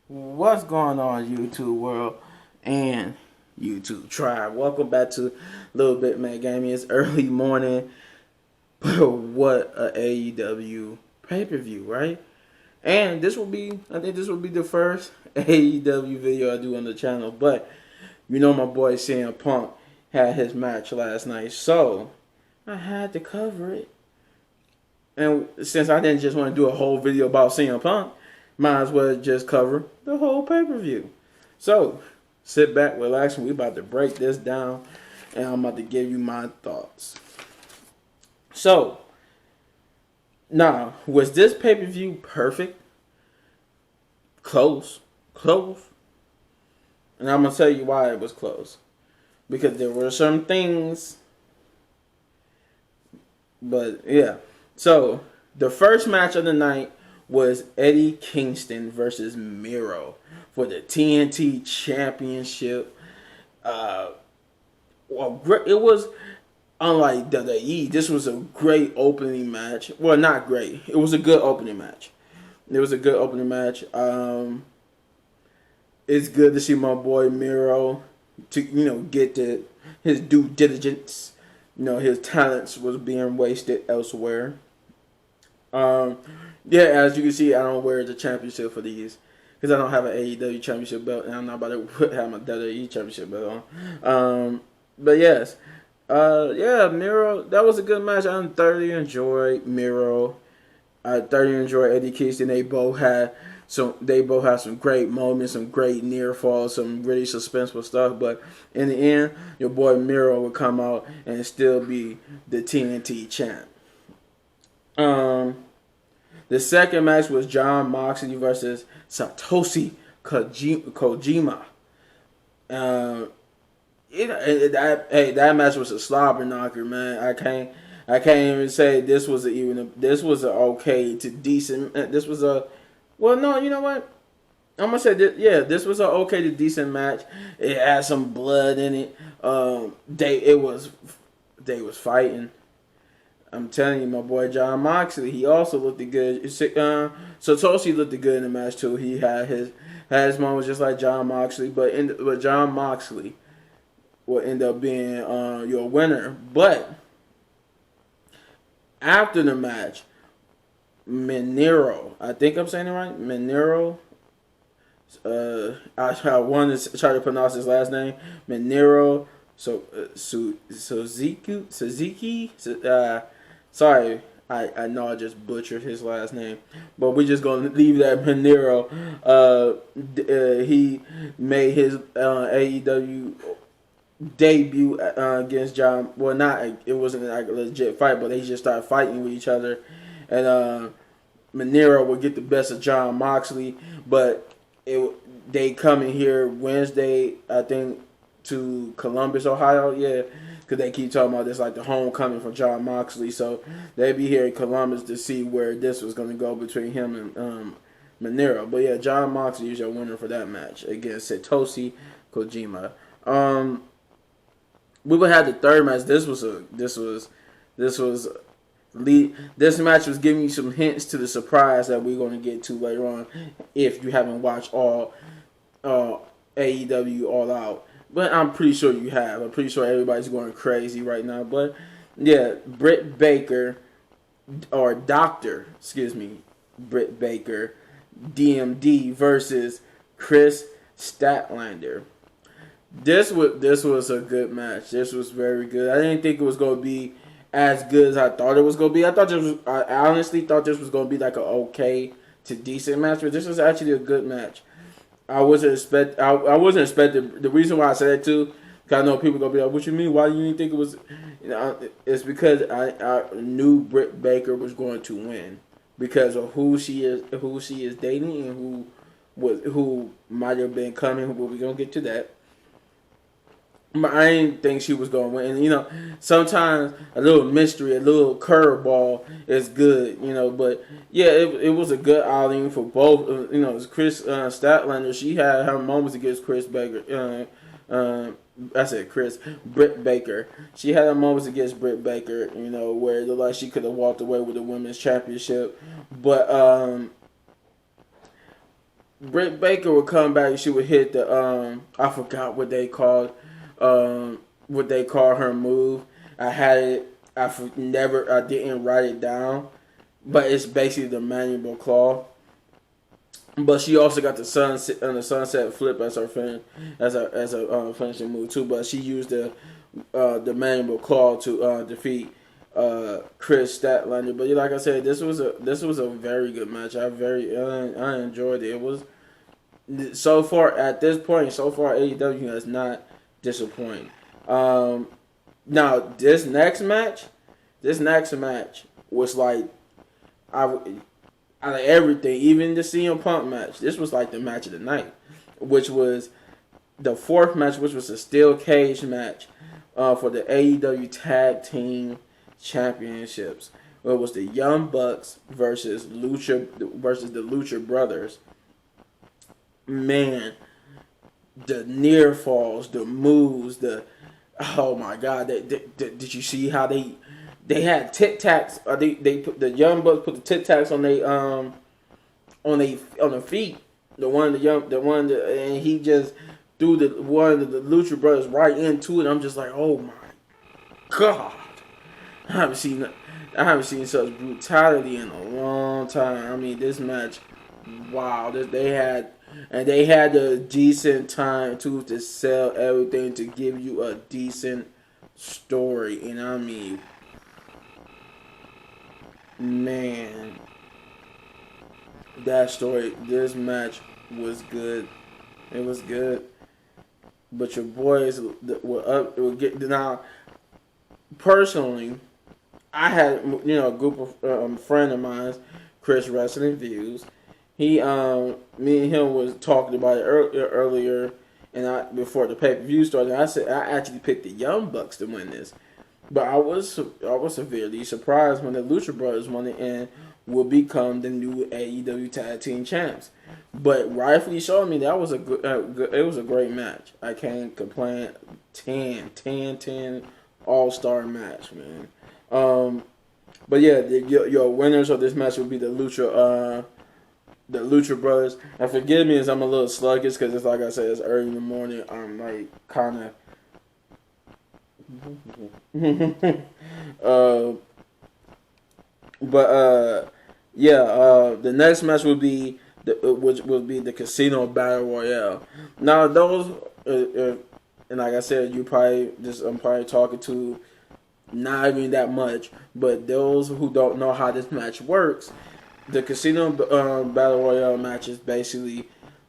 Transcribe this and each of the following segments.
What's going on, YouTube world and YouTube tribe? Welcome back to LilBigMan Gaming. It's early morning, but what a AEW pay-per-view, right? And I think this will be the first AEW video I do on the channel. But you know, my boy CM Punk had his match last night, so I had to cover it. And since I didn't just want to do a whole video about CM Punk, might as well just cover the whole pay-per-view. So, sit back, relax, and we about to break this down, and I'm about to give you my thoughts. So, now, was this pay-per-view perfect? Close. And I'm going to tell you why it was close. Because there were some things, but yeah. So, the first match of the night was Eddie Kingston versus Miro for the TNT Championship. It was unlike WWE. This was a great opening match. Well, not great. It was a good opening match. It's good to see my boy Miro to get his due diligence. His talents was being wasted elsewhere. Yeah, as you can see, I don't wear the championship for these because I don't have an AEW championship belt, and I'm not about to have my WWE championship belt on. But yes, yeah, Miro. That was a good match. I thoroughly enjoyed Miro. I thoroughly enjoyed Eddie Kingston. They both had some great moments, some great near falls, some really suspenseful stuff. But in the end, your boy Miro would come out and still be the TNT champ. The second match was Jon Moxley versus Satoshi Kojima. That match was a slobber knocker, man. I can't even say this was a okay to decent. This was a well, no, you know what? I'm gonna say this. Yeah, this was a okay to decent match. It had some blood in it. They was fighting. I'm telling you, my boy Jon Moxley, he also looked good. Satoshi looked good in the match too. He had his moments just like Jon Moxley, but Jon Moxley will end up being your winner. But after the match, Miro, I think I'm saying it right, Miro. I wanted to try to pronounce his last name, Miro. Suzuki. Sorry, I know I just butchered his last name, but we're just gonna leave that Miro. He made his AEW debut against John. Well, it wasn't like a legit fight, but they just started fighting with each other, and Miro would get the best of Jon Moxley, but they come in here Wednesday, I think, to Columbus, Ohio. Yeah, because they keep talking about this like the homecoming for Jon Moxley. So they be here in Columbus to see where this was going to go between him and Miro. But yeah, Jon Moxley is your winner for that match against Satoshi Kojima. We would have the third match. This match was giving you some hints to the surprise that we're going to get to later on if you haven't watched all AEW All Out. But I'm pretty sure you have. I'm pretty sure everybody's going crazy right now. But yeah, Britt Baker, Britt Baker, DMD versus Chris Statlander. This was a good match. This was very good. I didn't think it was going to be as good as I thought it was going to be. I honestly thought this was going to be like an okay to decent match, but this was actually a good match. I wasn't expecting. The reason why I said that too, because I know people gonna be like, "What you mean? Why do you think it was?" It's because I knew Britt Baker was going to win because of who she is dating, and who might have been coming. But we're gonna get to that. But I didn't think she was going to win. And, sometimes a little mystery, a little curveball is good, But, yeah, it was a good outing for both. Chris Statlander, she had her moments against Chris Baker. Britt Baker. She had her moments against Britt Baker, where it looked like she could have walked away with the women's championship. But Britt Baker would come back and she would hit the I forgot what they called her move. I had it. I didn't write it down, but it's basically the mandible claw. But she also got the sunset flip as her finishing move too. But she used the mandible claw to defeat Chris Statlander. But like I said, this was a very good match. I enjoyed it. It was so far at this point. So far, AEW has not disappointed. Now this next match was like out of everything, even the CM Punk match, this was like the match of the night, which was the fourth match, which was a steel cage match for the AEW Tag Team Championships. It was the Young Bucks versus the Lucha Brothers. Man, the near falls, the moves, oh my God! Did you see how they had Tic Tacs? They put the Young Bucks put the Tic Tacs on the feet. And he just threw one of the Lucha Brothers right into it. I'm just like, oh my God! I haven't seen such brutality in a long time. I mean, this match, wow! They had a decent time to sell everything to give you a decent story, and I mean, man, this match was good. It was good, but your boys were getting now. Personally, I had a group of friend of mine, Chris Wrestling Views. Me and him was talking about it earlier, and before the pay-per-view started, I said I actually picked the Young Bucks to win this, but I was severely surprised when the Lucha Brothers won it and will become the new AEW Tag Team Champs. But rightfully so. I mean, that was it was a great match. I can't complain. 10 all-star match, man. But yeah, your winners of this match will be the Lucha Brothers. And forgive me as I'm a little sluggish because it's like I said, it's early in the morning. I'm like kind of. The next match would be the Casino Battle Royale. Now those, and like I said, I'm probably talking to not even that much, but those who don't know how this match works. The Casino Battle Royale matches, basically,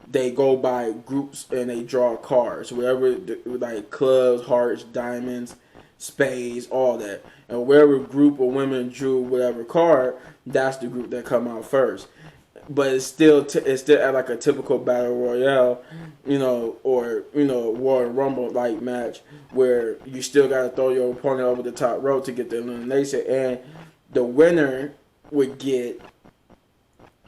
they go by groups and they draw cards. Wherever, like clubs, hearts, diamonds, spades, all that. And wherever group of women drew whatever card, that's the group that come out first. But it's still like a typical Battle Royale, or Royal Rumble like match where you still got to throw your opponent over the top rope to get the elimination. And the winner would get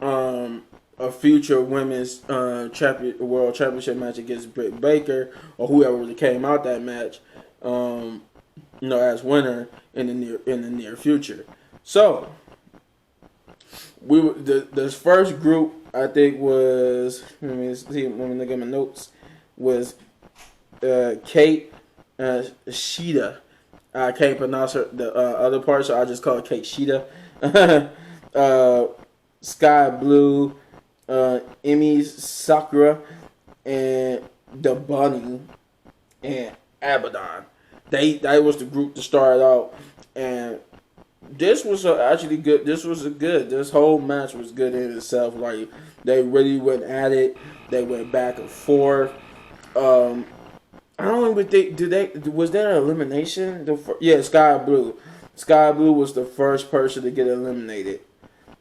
a future women's world championship match against Britt Baker or whoever really came out that match, as winner in the near future. So this first group, I think, was, let me look at my notes, was Kate Shida. I can't pronounce the other part, so I just call it Kate Shida. Sky Blue, Emi Sakura, and the Bunny, and Abaddon. That was the group to start out, and this was actually good. This whole match was good in itself. Like, they really went at it. They went back and forth. I don't even think, was there an elimination? Sky Blue. Sky Blue was the first person to get eliminated.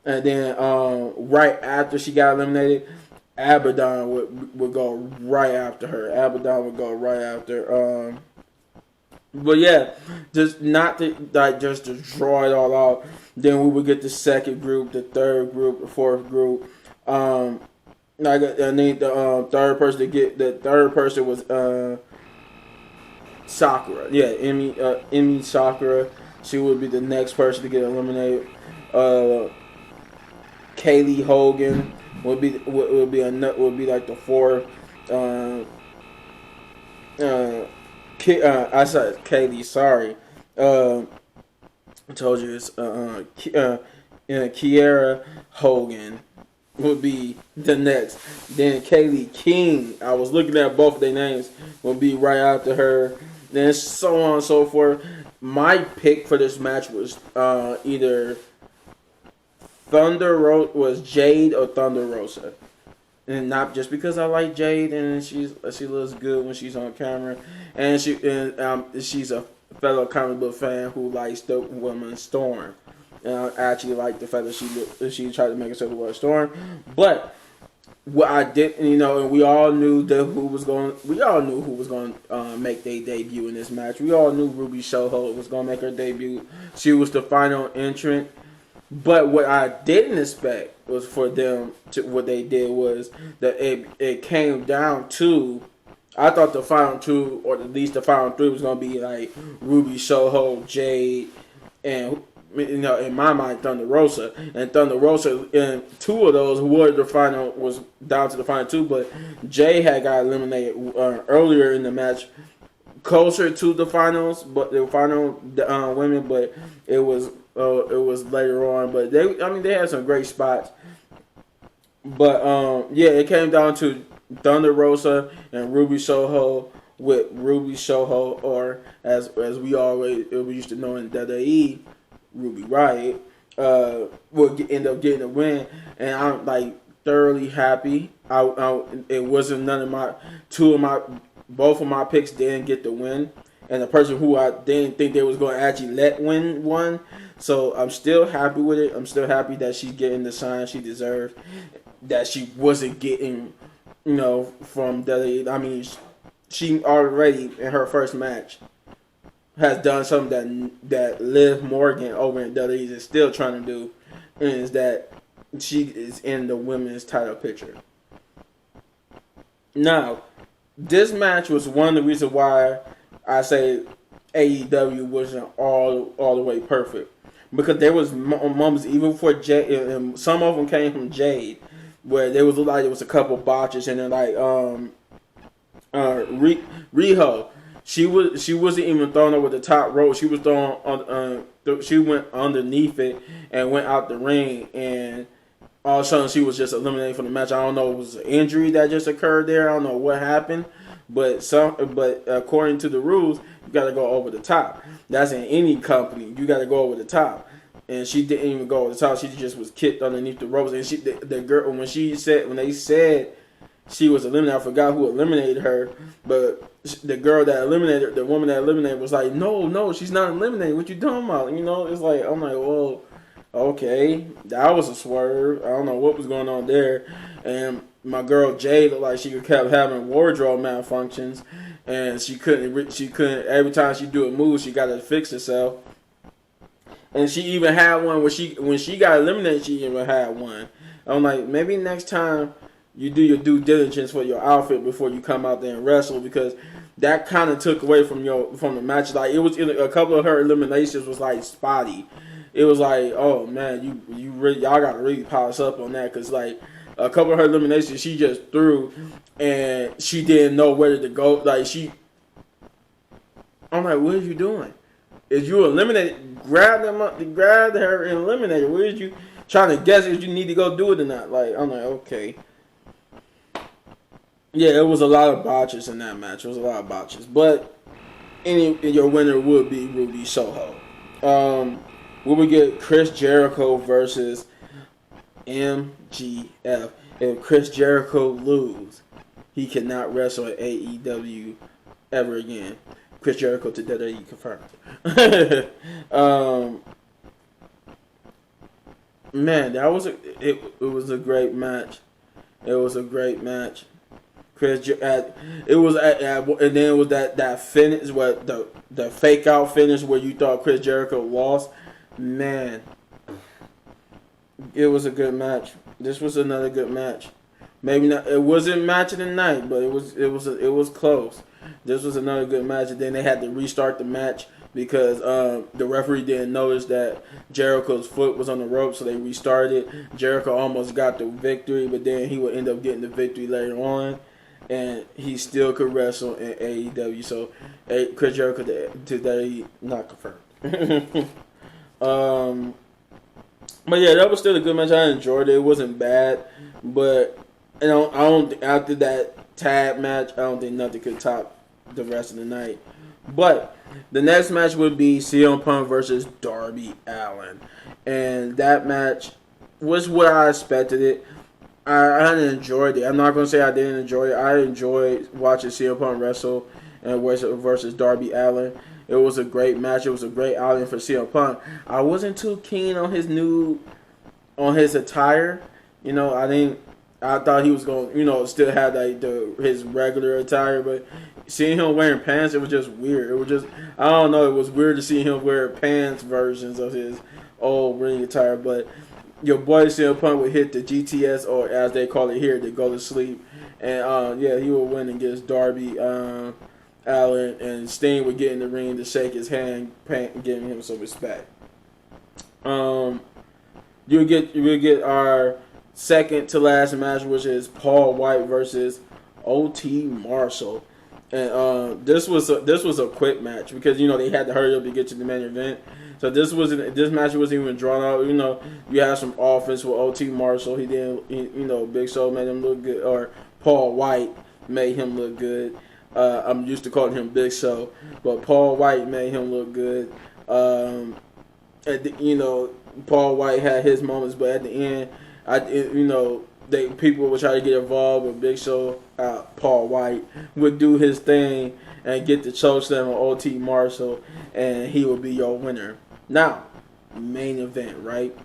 And then right after she got eliminated, Abaddon would go right after her. But yeah, just not to just to draw it all out. Then we would get the second group, the third group, the fourth group. I need the third person was Sakura. Yeah, Emi Sakura. She would be the next person to get eliminated. Kaylee Hogan, would be like the four. Uh, I said Kaylee. Sorry. I told you it's Kiera Hogan would be the next. Then Kaylee King. I was looking at both of their names. Would be right after her. Then so on and so forth. My pick for this match was either was Jade or Thunder Rosa. And not just because I like Jade and she looks good when she's on camera, and she's a fellow comic book fan who likes the woman Storm. And I actually like the fact that she tried to make herself a Storm, but what I didn't, and we all knew who was going to make their debut in this match. We all knew Ruby Soho was going to make her debut. She was the final entrant. But what I didn't expect was for them to, what they did was that it came down to, I thought the final two, or at least the final three, was going to be like Ruby Soho, Jade, and in my mind, Thunder Rosa. And Thunder Rosa, and two of those was down to the final two, but Jay had got eliminated earlier in the match, closer to the finals, but the final women, but it was later on. But they had some great spots. But it came down to Thunder Rosa and Ruby Soho, with Ruby Soho, or as we used to know in WWE, Ruby Riott, would end up getting a win, and I'm like thoroughly happy. It wasn't both of my picks didn't get the win, and the person who I didn't think they was going to actually let win won. So I'm still happy with it. I'm still happy that she's getting the shine she deserved, that she wasn't getting, from WWE. I mean, she already in her first match has done something that Liv Morgan over in WWE is still trying to do, and is that she is in the women's title picture. Now, this match was one of the reasons why I say AEW wasn't all the way perfect, because there was moments even for Jade, and some of them came from Jade, where there was a couple botches, and then Riho. She wasn't even thrown over the top rope. She was thrown on. She went underneath it and went out the ring, and all of a sudden she was just eliminated from the match. I don't know if it was an injury that just occurred there. I don't know what happened, but according to the rules, you got to go over the top. That's in any company. You got to go over the top, and she didn't even go over the top. She just was kicked underneath the ropes, and the girl when they said she was eliminated, I forgot who eliminated her, but the woman that eliminated was like, no, she's not eliminated. What you talking about? It's like, I'm like, well, okay, that was a swerve. I don't know what was going on there. And my girl Jade looked like she kept having wardrobe malfunctions, and she couldn't. Every time she do a move, she got to fix herself. And she even had one when she got eliminated. She even had one. I'm like, maybe next time you do your due diligence for your outfit before you come out there and wrestle, because that kind of took away from the match. Like, it was a couple of her eliminations was like spotty. It was like, oh man, y'all gotta really polish up on that, because like a couple of her eliminations she just threw and she didn't know where to go. Like I'm like, what are you doing? Is you eliminated? Grab her and eliminate her. Where is you trying to guess if you need to go do it or not? Like, I'm like, okay. Yeah, it was a lot of botches in that match. It was a lot of botches. But your winner would be Ruby Soho. We would get Chris Jericho versus MGF. If Chris Jericho lose, he cannot wrestle at AEW ever again. Chris Jericho to WWE confirmed. Man, it was a great match. It was a great match. And then it was that finish, what the fake out finish where you thought Chris Jericho lost. Man, it was a good match. This was another good match. Maybe not. It wasn't match of the night, but it was close. This was another good match, and then they had to restart the match because the referee didn't notice that Jericho's foot was on the rope, so they restarted. Jericho almost got the victory, but then he would end up getting the victory later on, and he still could wrestle in AEW. So Chris Jericho today not confirmed. But yeah, that was still a good match. I enjoyed it. It wasn't bad, but I don't after that tag match, I don't think nothing could top the rest of the night. But the next match would be CM Punk versus Darby Allen, and that match was what I expected it. I enjoyed it. I'm not gonna say I didn't enjoy it. I enjoyed watching CM Punk wrestle and versus Darby Allen. It was a great match. It was a great outing for CM Punk. I wasn't too keen on his attire. You know, I thought he was going, still have like his regular attire, but seeing him wearing pants, it was just weird. It was just, I don't know, it was weird to see him wear pants versions of his old ring attire. But your boy CM Punk would hit the GTS, or as they call it here, the go to sleep, and he would win against Darby Allen, and Sting would get in the ring to shake his hand, giving him some respect. We'll get our second to last match, which is Paul White versus OT Marshall, and this was a quick match because they had to hurry up to get to the main event. So this match wasn't even drawn out. You had some offense with OT Marshall. He didn't. Big Show made him look good, or Paul White made him look good. I'm used to calling him Big Show, but Paul White made him look good. Paul White had his moments, but at the end, people would try to get involved with Big Show. Paul White would do his thing and get the chokeslam on OT Marshall, and he would be your winner. Now, main event, right?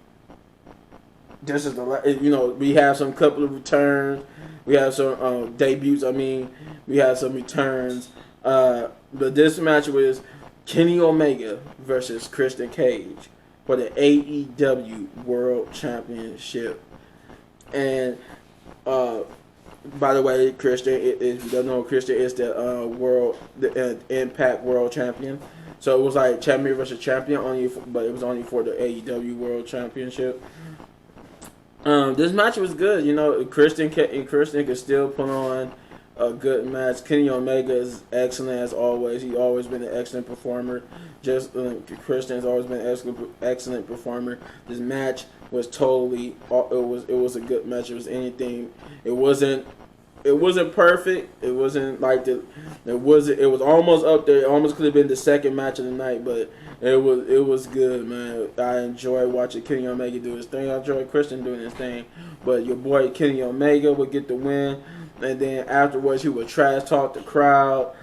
This is we have some couple of returns. We have some debuts. We have some returns. But this match was Kenny Omega versus Christian Cage for the AEW World Championship. And by the way, Christian, if you don't know, Christian is the Impact World Champion. So it was like champion versus champion, but it was only for the AEW World Championship. This match was good. Christian could still put on a good match. Kenny Omega is excellent as always. He's always been an excellent performer. Christian has always been an excellent performer. This match was totally. It was a good match. It was anything. It wasn't perfect. It wasn't like the. It was almost up there. It almost could have been the second match of the night, but it was good, man. I enjoy watching Kenny Omega do his thing. I enjoy Christian doing his thing, but your boy Kenny Omega would get the win, and then afterwards he would trash talk the crowd,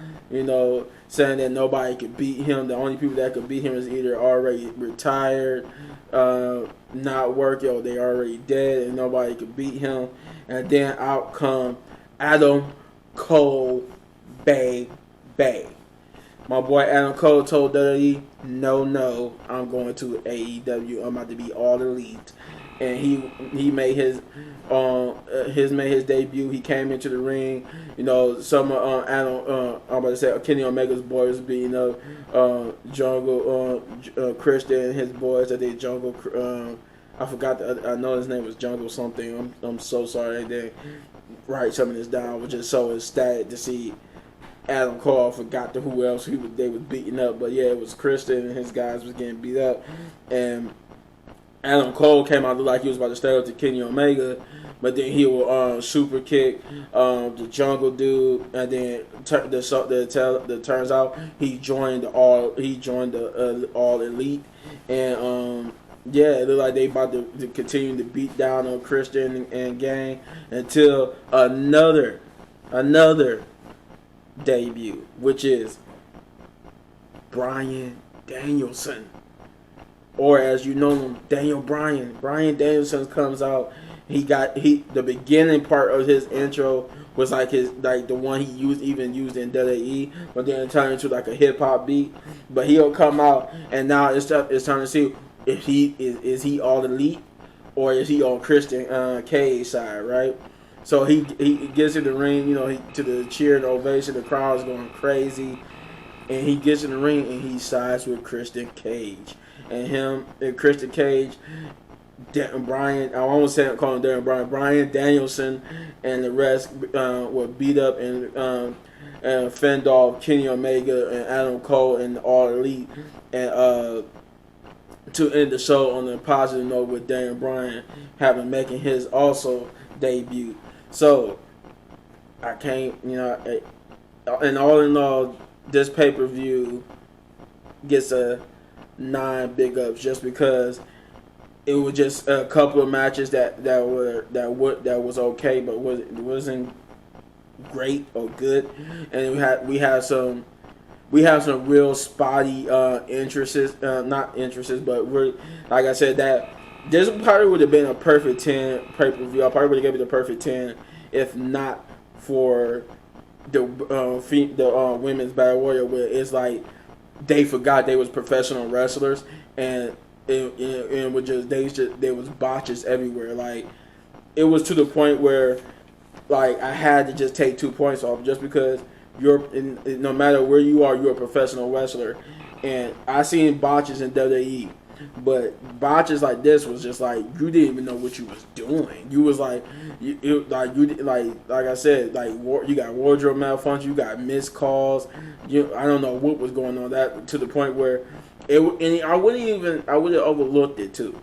saying that nobody could beat him. The only people that could beat him is either already retired, not working, or they already dead, and nobody could beat him. And then out come Adam Cole, Bay. My boy Adam Cole told WWE, no, I'm going to AEW. I'm about to be all elite. And he made his debut. He came into the ring. Some I'm about to say Kenny Omega's boys beating up Jungle Christian and his boys that they Jungle. I forgot. I know his name was Jungle something. I'm so sorry I didn't write some of this down. I was just so ecstatic to see Adam Cole. I forgot who else they was beating up, but yeah, it was Christian and his guys was getting beat up, and Adam Cole came out like he was about to start up to Kenny Omega, but then he will super kick the Jungle dude, and then turns out he joined the All Elite, and it looked like they about to continue to beat down on Christian and gang until another debut, which is Bryan Danielson, or as you know him, Daniel Bryan. Bryan Danielson comes out. The beginning part of his intro was like the one he used in WWE, but then it turned into like a hip hop beat. But he'll come out, and now it's time to see if he is he All Elite or is he on Christian Cage side, right? So he gets in the ring, to the cheer and ovation. The crowd's going crazy. and he gets in the ring and he sides with Christian Cage, and him and Christian Cage, Bryan, I almost said call him Darren Bryan, Bryan Danielson, and the rest were beat up and fend off Kenny Omega and Adam Cole and All Elite, and to end the show on a positive note with Daniel Bryan making his also debut. So I can't, and all in all, this pay-per-view gets a 9 big ups just because it was just a couple of matches that was okay, but wasn't great or good, and we have some real spotty interests, not interests, but we're, like I said, that this probably would have been a perfect 10 pay-per-view. I probably would have given it a perfect 10 if not for the women's battle royal, where it's like they forgot they was professional wrestlers, and it was just there was botches everywhere. Like, it was to the point where, like, I had to just take 2 points off just because no matter where you are, you're a professional wrestler. And I seen botches in WWE, but botches like this was just like you didn't even know what you was doing. You was like, like I said, like you got wardrobe malfunction, you got missed calls. I don't know what was going on, that to the point where I would have overlooked it too.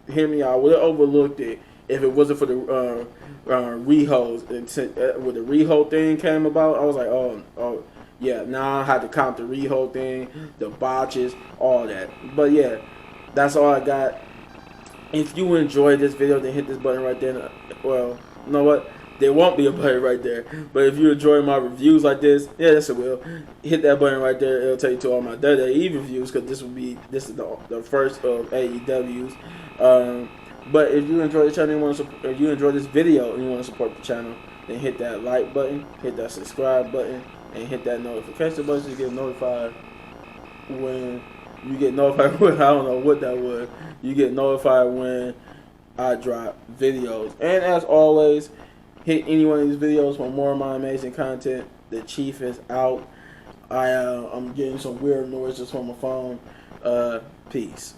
Hear me out. I would have overlooked it if it wasn't for the Riho's. When the Riho thing came about, I was like, oh yeah. Now I had to count the Riho thing, the botches, all that. But yeah, that's all I got. If you enjoyed this video, then hit this button right there. Well, you know what? There won't be a button right there. But if you enjoy my reviews like this, yeah, yes it will. Hit that button right there. It'll take you to all my WWE reviews, because this is the first of AEW's. But if you enjoy the channel, if you enjoy this video and you want to support the channel, then hit that like button, hit that subscribe button, and hit that notification button to get notified when you get notified. I don't know what that was. You get notified when I drop videos. And as always, hit any one of these videos for more of my amazing content. The Chief is out. I'm getting some weird noises from my phone. Peace.